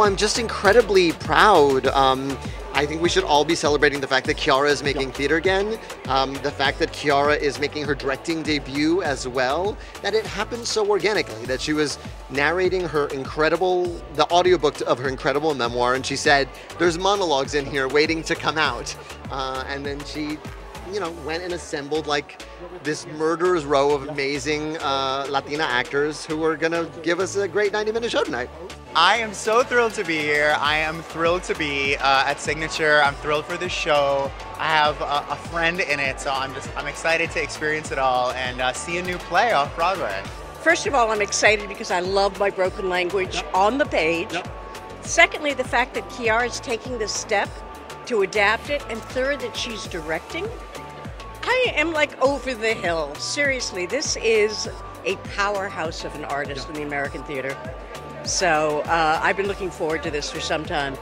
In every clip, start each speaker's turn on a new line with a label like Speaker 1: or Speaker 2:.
Speaker 1: Oh, I'm just incredibly proud. I think we should all be celebrating the fact that Quiara is making theater again, the fact that Quiara is making her directing debut as well, that it happened so organically, that she was narrating the audiobook of her incredible memoir, and she said, there's monologues in here waiting to come out. And then she, went and assembled like this murderer's row of amazing Latina actors who are gonna give us a great 90-minute show tonight.
Speaker 2: I am so thrilled to be here. I am thrilled to be at Signature. I'm thrilled for this show. I have a friend in it, so I'm excited to experience it all and see a new play off Broadway.
Speaker 3: First of all, I'm excited because I love my broken language on the page. Secondly, the fact that Quiara is taking this step to adapt it, and third, that she's directing. I am like over the hill. Seriously, this is a powerhouse of an artist in the American theater. So I've been looking forward to this for some time.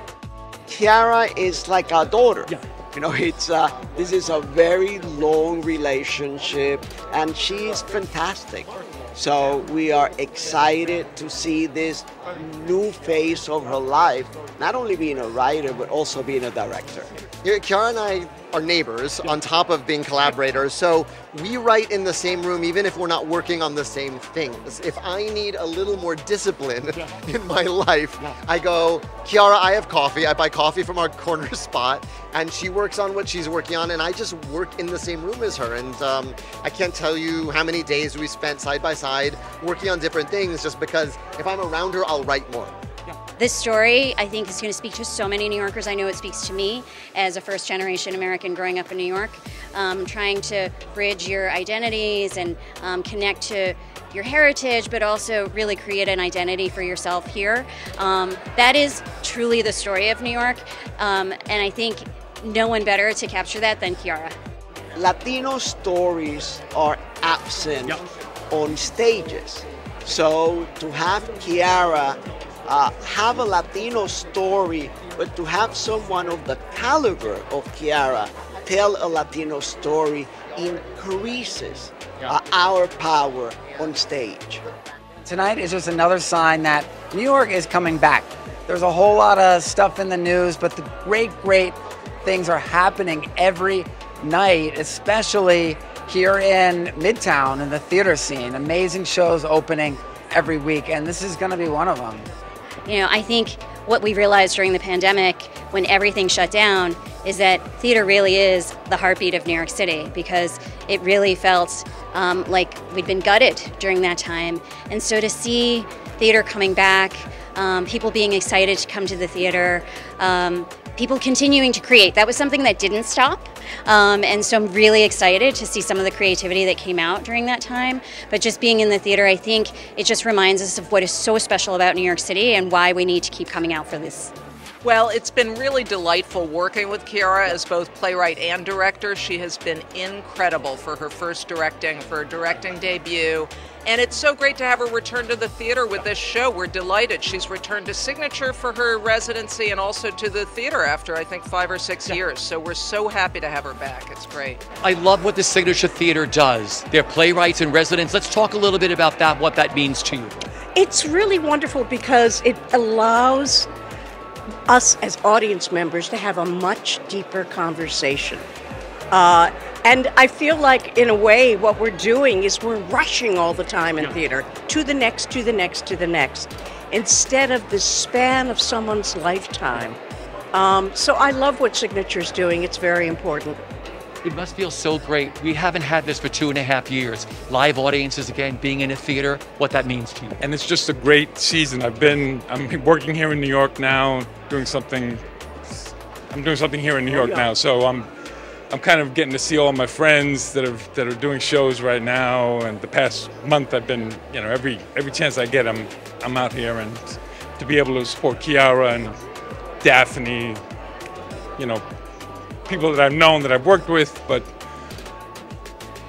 Speaker 4: Quiara is like our daughter. This is a very long relationship, and she's fantastic. So we are excited to see this new phase of her life, not only being a writer, but also being a director.
Speaker 1: Quiara and I are neighbors on top of being collaborators, so we write in the same room even if we're not working on the same things. If I need a little more discipline in my life, I go, Quiara, I have coffee. I buy coffee from our corner spot, and she works on what she's working on, and I just work in the same room as her. And I can't tell you how many days we spent side by side working on different things, just because if I'm around her, I'll write more.
Speaker 5: This story, I think, is going to speak to so many New Yorkers. I know it speaks to me as a first-generation American growing up in New York, trying to bridge your identities and connect to your heritage, but also really create an identity for yourself here. That is truly the story of New York, and I think no one better to capture that than Quiara.
Speaker 4: Latino stories are absent on stages. So to have Quiara have a Latino story, but to have someone of the caliber of Quiara tell a Latino story increases our power on stage.
Speaker 6: Tonight is just another sign that New York is coming back. There's a whole lot of stuff in the news, but the great things are happening every night, especially here in Midtown in the theater scene. Amazing shows opening every week, and this is going to be one of them.
Speaker 5: I think what we realized during the pandemic when everything shut down is that theater really is the heartbeat of New York City, because it really felt like we'd been gutted during that time. And so to see theater coming back, people being excited to come to the theater, people continuing to create, that was something that didn't stop. And so I'm really excited to see some of the creativity that came out during that time. But just being in the theater, I think it just reminds us of what is so special about New York City and why we need to keep coming out for this.
Speaker 7: Well, it's been really delightful working with Quiara as both playwright and director. She has been incredible for her directing debut. And it's so great to have her return to the theater with this show. We're delighted. She's returned to Signature for her residency and also to the theater after, I think, 5 or 6 years. So we're so happy to have her back. It's great.
Speaker 8: I love what the Signature Theater does. They're playwrights and residents. Let's talk a little bit about that, what that means to you.
Speaker 3: It's really wonderful because it allows us as audience members to have a much deeper conversation. And I feel like, in a way, what we're doing is we're rushing all the time in theater, to the next, to the next, to the next, instead of the span of someone's lifetime. So I love what Signature's doing. It's very important.
Speaker 8: It must feel so great. We haven't had this for 2.5 years. Live audiences again, being in a theater, what that means to you.
Speaker 9: And it's just a great season. I'm working here in New York now, I'm doing something here in New York now. So I'm kind of getting to see all my friends that are doing shows right now. And the past month I've been, every chance I get, I'm out here, and to be able to support Quiara and Daphne, people that I've known, that I've worked with, but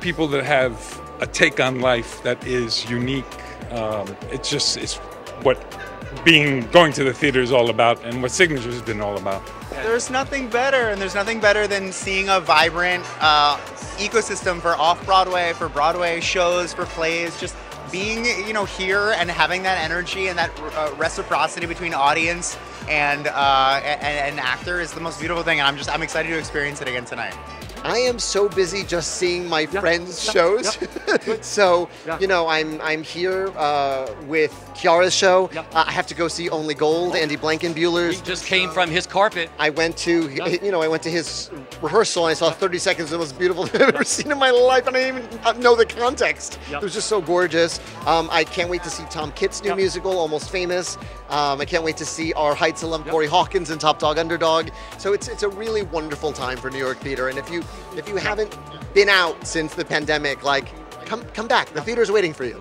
Speaker 9: people that have a take on life that is unique. It's what going to the theater is all about, and what Signature has been all about.
Speaker 2: There's nothing better, and there's nothing better than seeing a vibrant ecosystem for off-Broadway, for Broadway shows, for plays, just being here and having that energy and that reciprocity between audience and an actor is the most beautiful thing, and I'm excited to experience it again tonight.
Speaker 1: I am so busy just seeing my friends' shows. So, you know, I'm here with Quiara's show. I have to go see Only Gold, Andy Blankenbuehler's.
Speaker 8: He just came from his carpet.
Speaker 1: I went to, you know, I went to his rehearsal and I saw 30 seconds of the most beautiful thing I've ever seen in my life, and I didn't even know the context. It was just so gorgeous. I can't wait to see Tom Kitt's new musical, Almost Famous. I can't wait to see our Heights alum Corey Hawkins and Top Dog Underdog. So it's a really wonderful time for New York theater, and if you haven't been out since the pandemic, like come back. The theater's waiting for you.